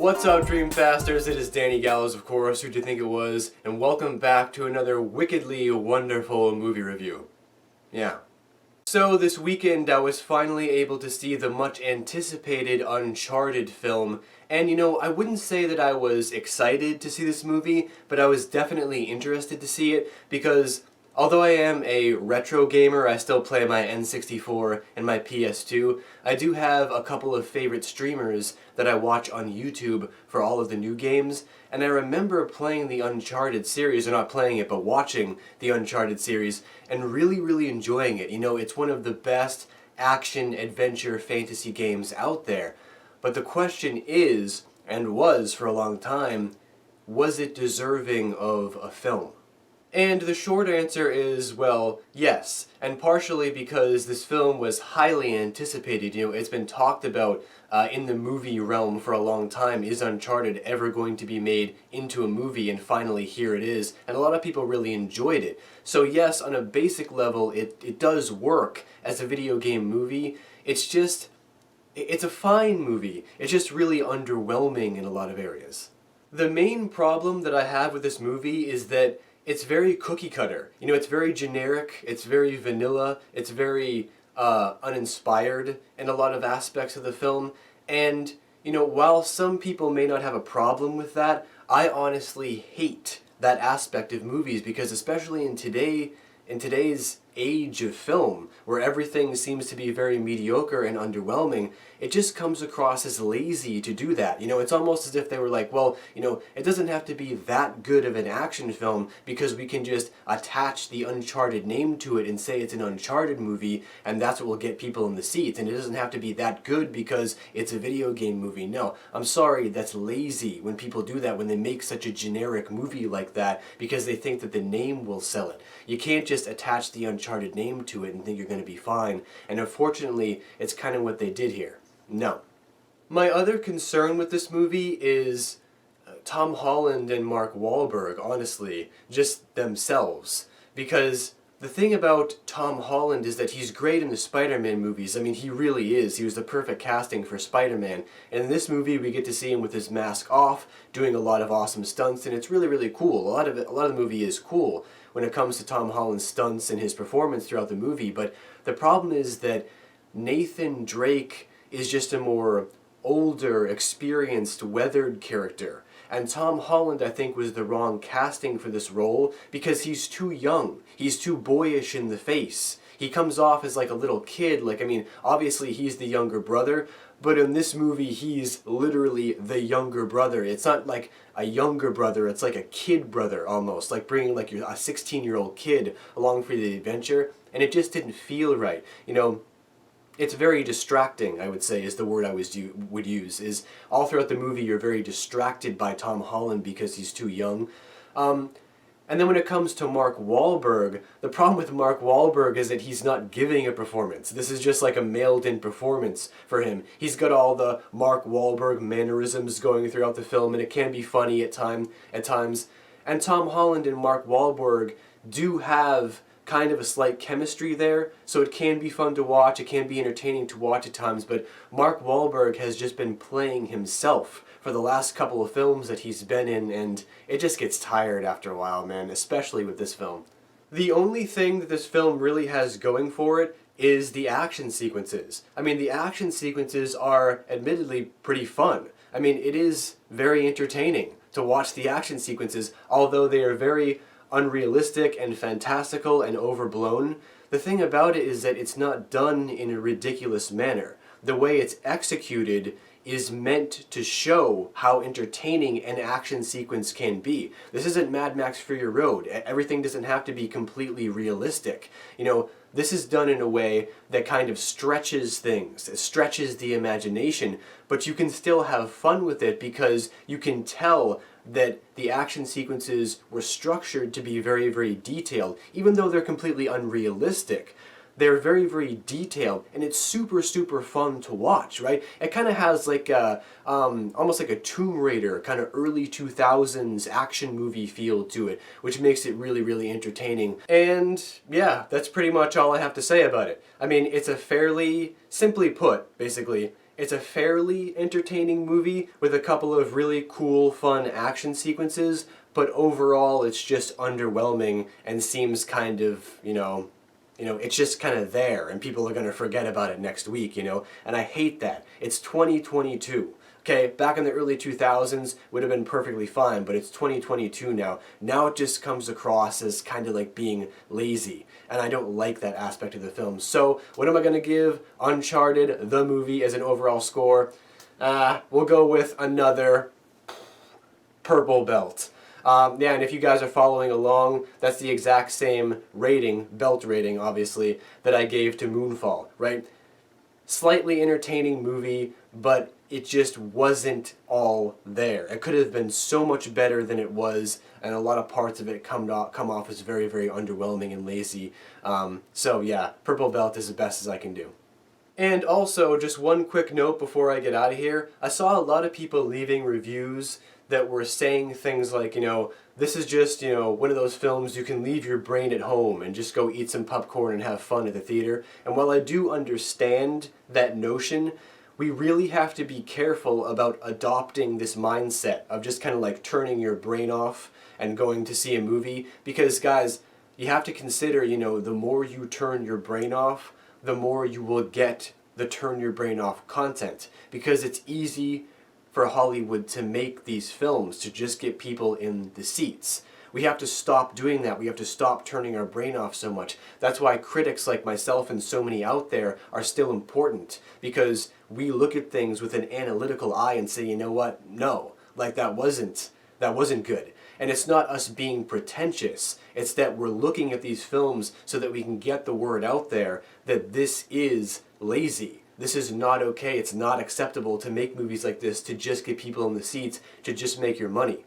What's up, Dreamfasters? It is Danny Gallows, of course, who'd you think it was, and welcome back to another wickedly wonderful movie review. Yeah. So this weekend I was finally able to see the much anticipated Uncharted film, and you know, I wouldn't say that I was excited to see this movie, but I was definitely interested to see it because although I am a retro gamer, I still play my N64 and my PS2, I do have a couple of favorite streamers that I watch on YouTube for all of the new games, and I remember playing the Uncharted series, or not playing it, but watching the Uncharted series, and really enjoying it. You know, it's one of the best action, adventure, fantasy games out there. But the question is, and was for a long time, was it deserving of a film? And the short answer is, well, yes, and partially because this film was highly anticipated. You know, it's been talked about in the movie realm for a long time. Is Uncharted ever going to be made into a movie? And finally here it is, and a lot of people really enjoyed it. So yes, on a basic level, it does work as a video game movie. It's a fine movie. It's just really underwhelming in a lot of areas. The main problem that I have with this movie is that it's very cookie cutter. You know, it's very generic, it's very vanilla, it's very uninspired in a lot of aspects of the film. And, you know, while some people may not have a problem with that, I honestly hate that aspect of movies because especially in today's age of film, where everything seems to be very mediocre and underwhelming, it just comes across as lazy to do that. You know, it's almost as if they were like, well, you know, it doesn't have to be that good of an action film because we can just attach the Uncharted name to it and say it's an Uncharted movie, and that's what will get people in the seats, and it doesn't have to be that good because it's a video game movie. No, I'm sorry, that's lazy when people do that, when they make such a generic movie like that because they think that the name will sell it. You can't just attach the Uncharted name to it and think you're going to be fine, and unfortunately, it's kind of what they did here. No. My other concern with this movie is Tom Holland and Mark Wahlberg, honestly, just themselves. Because the thing about Tom Holland is that he's great in the Spider-Man movies. I mean, he really is. He was the perfect casting for Spider-Man. And in this movie, we get to see him with his mask off, doing a lot of awesome stunts, and it's really cool. A lot of the movie is cool when it comes to Tom Holland's stunts and his performance throughout the movie. But the problem is that Nathan Drake is just a more older, experienced, weathered character. And Tom Holland, I think, was the wrong casting for this role because he's too young. He's too boyish in the face. He comes off as like a little kid. Like, I mean, obviously he's the younger brother, but in this movie he's literally the younger brother. It's not like a younger brother, it's like a kid brother almost. Like bringing like a 16-year-old kid along for the adventure, and it just didn't feel right. You know, it's very distracting, I would say, is the word I would use. Is all throughout the movie you're very distracted by Tom Holland because he's too young. And then when it comes to Mark Wahlberg, the problem with Mark Wahlberg is that he's not giving a performance. This is just like a mailed-in performance for him. He's got all the Mark Wahlberg mannerisms going throughout the film, and it can be funny at times. And Tom Holland and Mark Wahlberg do have kind of a slight chemistry there, so it can be fun to watch, it can be entertaining to watch at times, but Mark Wahlberg has just been playing himself for the last couple of films that he's been in, and it just gets tired after a while, man, especially with this film. The only thing that this film really has going for it is the action sequences. I mean, the action sequences are admittedly pretty fun. I mean, it is very entertaining to watch the action sequences, although they are very unrealistic and fantastical and overblown. The thing about it is that it's not done in a ridiculous manner. The way it's executed is meant to show how entertaining an action sequence can be. This isn't Mad Max Fury Road. Everything doesn't have to be completely realistic. You know, this is done in a way that kind of stretches things. It stretches the imagination, but you can still have fun with it because you can tell that the action sequences were structured to be very detailed, even though they're completely unrealistic. They're very detailed, and it's super fun to watch, right? It kind of has like a, almost like a Tomb Raider, kind of early 2000s action movie feel to it, which makes it really entertaining. And yeah, that's pretty much all I have to say about it. I mean, it's a fairly, simply put, basically, It's a fairly entertaining movie with a couple of really cool, fun action sequences, but overall it's just underwhelming and seems kind of, it's just kind of there and people are going to forget about it next week, and I hate that. It's 2022. Okay, back in the early 2000s would have been perfectly fine, but it's 2022 now. Now it just comes across as kind of like being lazy, and I don't like that aspect of the film. So, what am I going to give Uncharted, the movie, as an overall score? We'll go with another purple belt. Yeah, and if you guys are following along, that's the exact same rating, belt rating, obviously, that I gave to Moonfall, right? Slightly entertaining movie, but it just wasn't all there. It could have been so much better than it was, and a lot of parts of it come off as very, very underwhelming and lazy. So yeah, purple belt is the best as I can do. And also, just one quick note before I get out of here, I saw a lot of people leaving reviews that were saying things like, this is just, one of those films you can leave your brain at home and just go eat some popcorn and have fun at the theater. And while I do understand that notion, we really have to be careful about adopting this mindset of just kind of like turning your brain off and going to see a movie. Because guys, you have to consider, the more you turn your brain off, the more you will get the turn your brain off content. Because it's easy for Hollywood to make these films to just get people in the seats. We have to stop doing that. We have to stop turning our brain off so much. That's why critics like myself and so many out there are still important, because we look at things with an analytical eye and say, you know what? No, like that wasn't good. And it's not us being pretentious. It's that we're looking at these films so that we can get the word out there that this is lazy. This is not okay. It's not acceptable to make movies like this to just get people in the seats, to just make your money.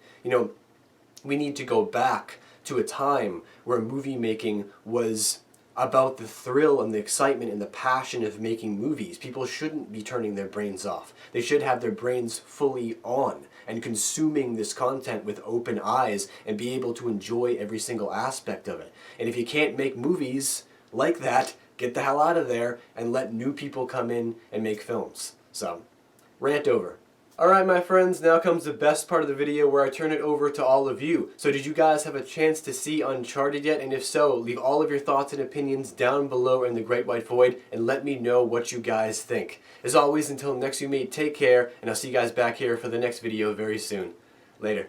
We need to go back to a time where movie making was about the thrill and the excitement and the passion of making movies. People shouldn't be turning their brains off. They should have their brains fully on and consuming this content with open eyes and be able to enjoy every single aspect of it. And if you can't make movies like that, get the hell out of there and let new people come in and make films. So, rant over. Alright my friends, now comes the best part of the video where I turn it over to all of you. So did you guys have a chance to see Uncharted yet? And if so, leave all of your thoughts and opinions down below in the Great White Void and let me know what you guys think. As always, until next we meet, take care, and I'll see you guys back here for the next video very soon. Later.